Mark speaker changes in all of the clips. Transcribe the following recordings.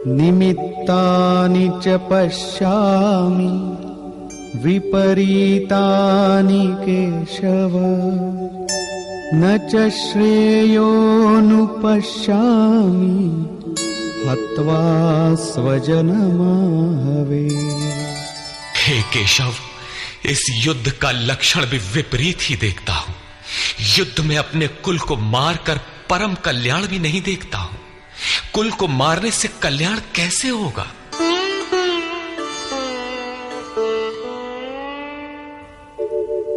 Speaker 1: निमित्तानि च पश्यामि विपरीतानि केशव न च श्रेयोनुपश्यामि हत्वा स्वजनमाहवे।
Speaker 2: हे केशव, इस युद्ध का लक्षण भी विपरीत ही देखता हूं। युद्ध में अपने कुल को मारकर परम कल्याण भी नहीं देखता हूं। कुल को मारने से कल्याण कैसे होगा?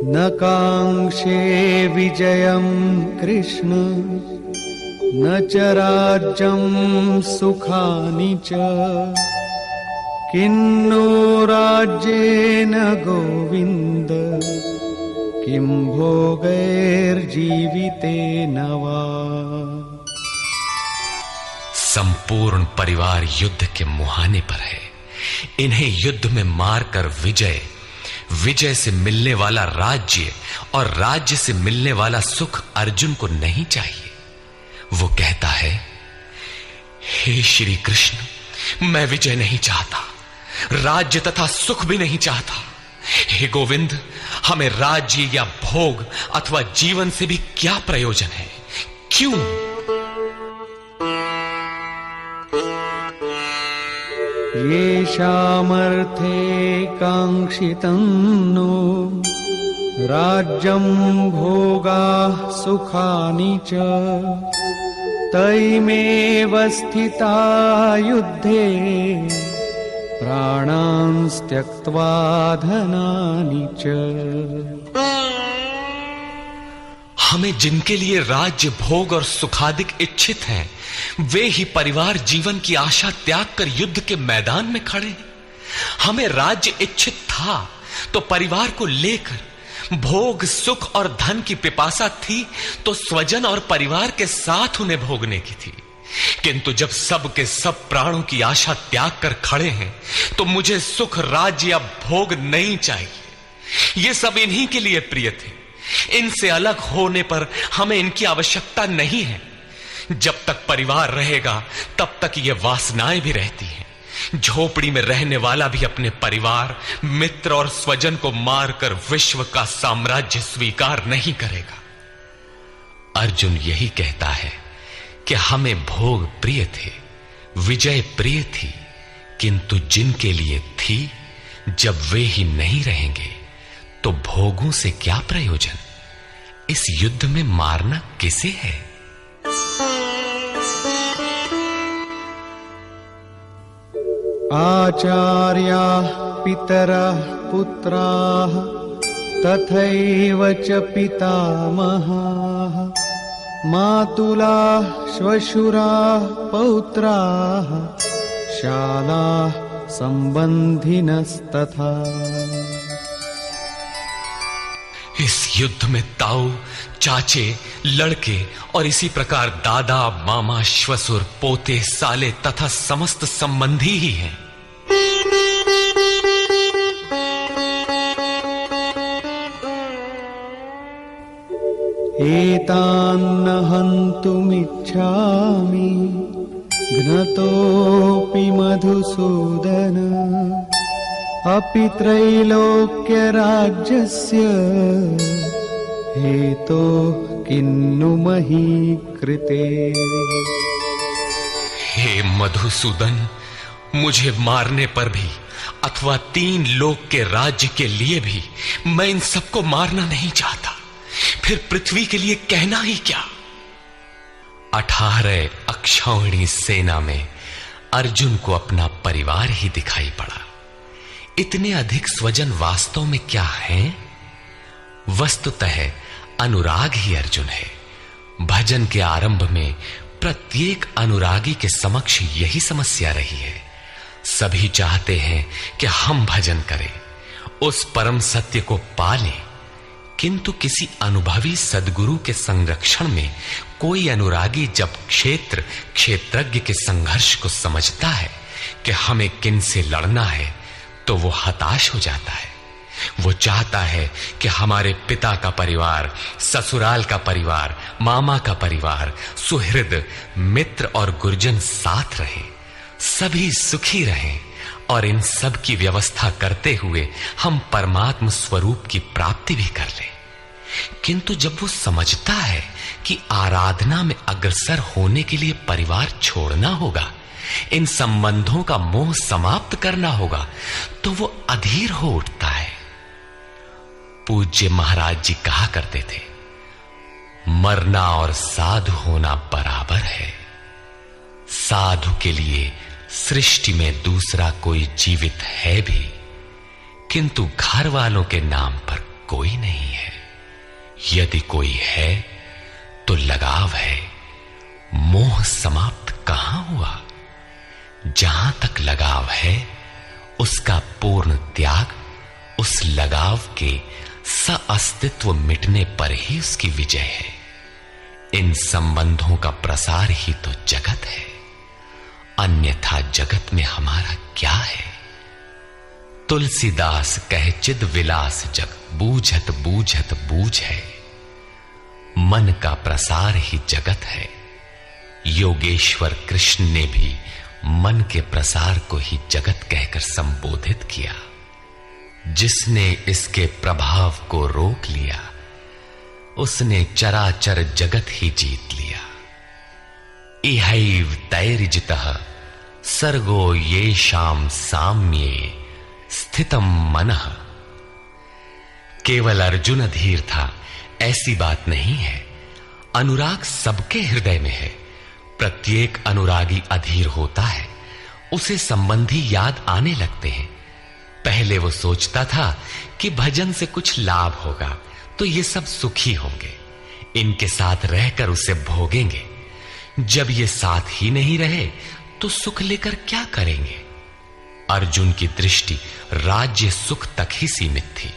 Speaker 1: न कांक्षे विजयं कृष्ण न च राज्यं सुखानि च किन्नो राज्येन गोविन्द किं भोगैर्जीवितेन वा।
Speaker 2: संपूर्ण परिवार युद्ध के मुहाने पर है। इन्हें युद्ध में मारकर विजय से मिलने वाला राज्य और राज्य से मिलने वाला सुख अर्जुन को नहीं चाहिए। वो कहता है, हे श्री कृष्ण, मैं विजय नहीं चाहता, राज्य तथा सुख भी नहीं चाहता। हे गोविंद, हमें राज्य या भोग अथवा जीवन से भी क्या प्रयोजन है? क्यों?
Speaker 1: येषामर्थे कांक्षितं नो राज्यं भोगाः सुखानि च तैमेव स्थिता युद्धे प्राणान् त्यक्त्वा धनानि च।
Speaker 2: हमें जिनके लिए राज्य भोग और सुखादिक इच्छित हैं, वे ही परिवार जीवन की आशा त्याग कर युद्ध के मैदान में खड़े हैं। हमें राज्य इच्छित था तो परिवार को लेकर, भोग सुख और धन की पिपासा थी तो स्वजन और परिवार के साथ उन्हें भोगने की थी। किंतु जब सब के सब प्राणों की आशा त्याग कर खड़े हैं तो मुझे सुख राज्य या भोग नहीं चाहिए। ये सब इन्हीं के लिए प्रिय थे। इनसे अलग होने पर हमें इनकी आवश्यकता नहीं है। जब तक परिवार रहेगा तब तक ये वासनाएं भी रहती हैं। झोपड़ी में रहने वाला भी अपने परिवार, मित्र और स्वजन को मारकर विश्व का साम्राज्य स्वीकार नहीं करेगा। अर्जुन यही कहता है कि हमें भोग प्रिय थे, विजय प्रिय थी, किंतु जिनके लिए थी, जब वे ही नहीं रहेंगे तो भोगों से क्या प्रयोजन? इस युद्ध में मारना किसे है?
Speaker 1: आचार्याः पितरः पुत्राः तथैव च पितामहाः मातुलाः श्वशुराः पौत्राः शालाः संबंधिनस्तथा।
Speaker 2: इस युद्ध में ताऊ, चाचे, लड़के और इसी प्रकार दादा, मामा, श्वसुर, पोते, साले तथा समस्त संबंधी ही हैं।
Speaker 1: एतान्न हन्तुमिच्छामि घ्नतोऽपि मधुसूदन अपि त्रैलोक्यराज्यस्य हेतोः किन्नु मही कृते।
Speaker 2: हे मधुसूदन, मुझे मारने पर भी अथवा 3 लोक के राज्य के लिए भी मैं इन सबको मारना नहीं चाहता। फिर पृथ्वी के लिए कहना ही क्या? 18 अक्षौहिणी सेना में अर्जुन को अपना परिवार ही दिखाई पड़ा। इतने अधिक स्वजन वास्तव में क्या हैं? वस्तुतः अनुराग ही अर्जुन है। भजन के आरंभ में प्रत्येक अनुरागी के समक्ष यही समस्या रही है। सभी चाहते हैं कि हम भजन करें, उस परम सत्य को पालें, किंतु किसी अनुभवी सद्गुरु के संरक्षण में कोई अनुरागी जब क्षेत्रज्ञ के संघर्ष को समझता है कि हमें किन से लड़ना है, तो वो हताश हो जाता है। वो चाहता है कि हमारे पिता का परिवार, ससुराल का परिवार, मामा का परिवार, सुहृद, मित्र और गुरजन साथ रहे। सभी सुखी रहें और इन सब की व्यवस्था करते हुए हम परमात्म स्वरूप की प्राप्ति भी कर लें। किंतु जब वो समझता है कि आराधना में अग्रसर होने के लिए परिवार छोड़ना होगा, इन संबंधों का मोह समाप्त करना होगा, तो वो अधीर हो उठता है। पूज्य महाराज जी कहा करते थे, मरना और साधु होना बराबर है। साधु के लिए सृष्टि में दूसरा कोई जीवित है भी, किंतु घर वालों के नाम पर कोई नहीं है। यदि कोई है तो लगाव है, मोह समाप्त कहां हुआ? जहां तक लगाव है उसका पूर्ण त्याग, उस लगाव के अस्तित्व मिटने पर ही उसकी विजय है। इन संबंधों का प्रसार ही तो जगत है, अन्यथा जगत में हमारा क्या है? तुलसीदास कहे चिद विलास जग, बूझत बूझत बूझ है। मन का प्रसार ही जगत है। योगेश्वर कृष्ण ने भी मन के प्रसार को ही जगत कहकर संबोधित किया। जिसने इसके प्रभाव को रोक लिया, उसने चराचर जगत ही जीत लिया। इहैव तैर्जितः सर्गो येषां साम्ये स्थितम मनः। केवल अर्जुन अधीर था ऐसी बात नहीं है। अनुराग सबके हृदय में है। प्रत्येक अनुरागी अधीर होता है, उसे संबंधी याद आने लगते हैं। पहले वो सोचता था कि भजन से कुछ लाभ होगा तो ये सब सुखी होंगे, इनके साथ रहकर उसे भोगेंगे। जब ये साथ ही नहीं रहे तो सुख लेकर क्या करेंगे? अर्जुन की दृष्टि राज्य सुख तक ही सीमित थी।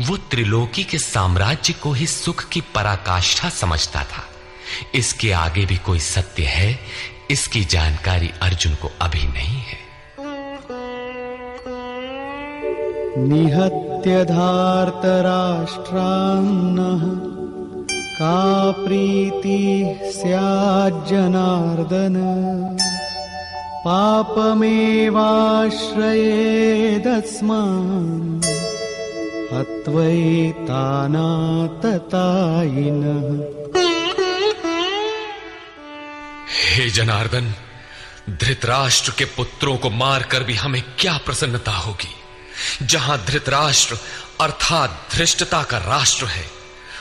Speaker 2: वो त्रिलोकी के साम्राज्य को ही सुख की पराकाष्ठा समझता था। इसके आगे भी कोई सत्य है, इसकी जानकारी अर्जुन को अभी नहीं है।
Speaker 1: निहत्य धार्तराष्ट्रान्नः का प्रीति स्याज्जनार्दन। पापमेवाश्रयेदस्मान् हत्वैतानाततायिनः।
Speaker 2: हे जनार्दन, धृतराष्ट्र के पुत्रों को मारकर भी हमें क्या प्रसन्नता होगी? जहां धृतराष्ट्र अर्थात धृष्टता का राष्ट्र है,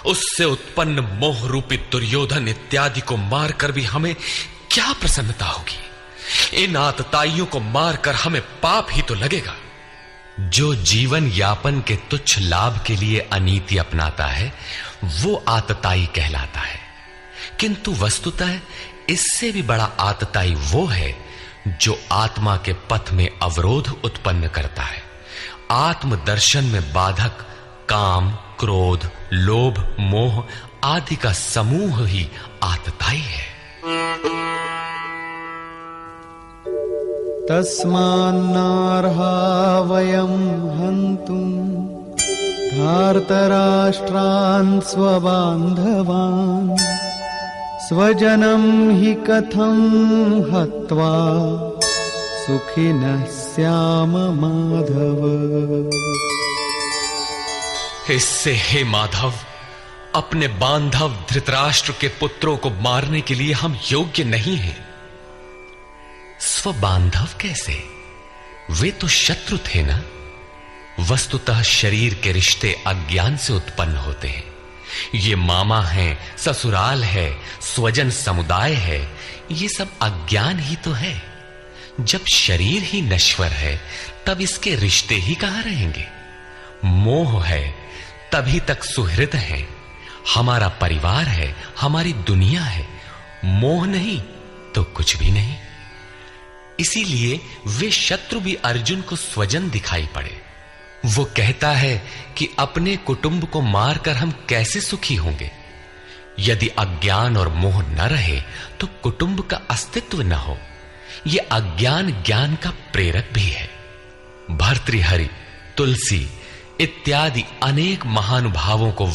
Speaker 2: उससे उत्पन्न मोह रूपी दुर्योधन इत्यादि को मारकर भी हमें क्या प्रसन्नता होगी? इन आतताइयों को मारकर हमें पाप ही तो लगेगा। जो जीवन यापन के तुच्छ लाभ के लिए अनीति अपनाता है वो आतताई कहलाता है। किंतु वस्तुतः इससे भी बड़ा आतताई वो है जो आत्मा के पथ में अवरोध उत्पन्न करता है। आत्मदर्शन में बाधक काम, क्रोध, लोभ, मोह आदि का समूह ही आतताई है।
Speaker 1: तस्मान्नार्हा वयं हन्तुं धार्तराष्ट्रान् स्वबान्धवान्। स्वजनं हि कथं हत्वा सुखिनः स्याम माधव।
Speaker 2: इससे हे माधव, अपने बांधव धृतराष्ट्र के पुत्रों को मारने के लिए हम योग्य नहीं हैं। स्वबांधव कैसे? वे तो शत्रु थे ना। वस्तुतः शरीर के रिश्ते अज्ञान से उत्पन्न होते हैं। ये मामा है, ससुराल है, स्वजन समुदाय है, ये सब अज्ञान ही तो है। जब शरीर ही नश्वर है तब इसके रिश्ते ही कहां रहेंगे? मोह है तभी तक सुहृद है, हमारा परिवार है, हमारी दुनिया है। मोह नहीं तो कुछ भी नहीं। इसीलिए वे शत्रु भी अर्जुन को स्वजन दिखाई पड़े। वो कहता है कि अपने कुटुंब को मारकर हम कैसे सुखी होंगे? यदि अज्ञान और मोह न रहे तो कुटुंब का अस्तित्व न हो। यह अज्ञान ज्ञान का प्रेरक भी है। भर्तृहरि, तुलसी इत्यादि अनेक महानुभावों को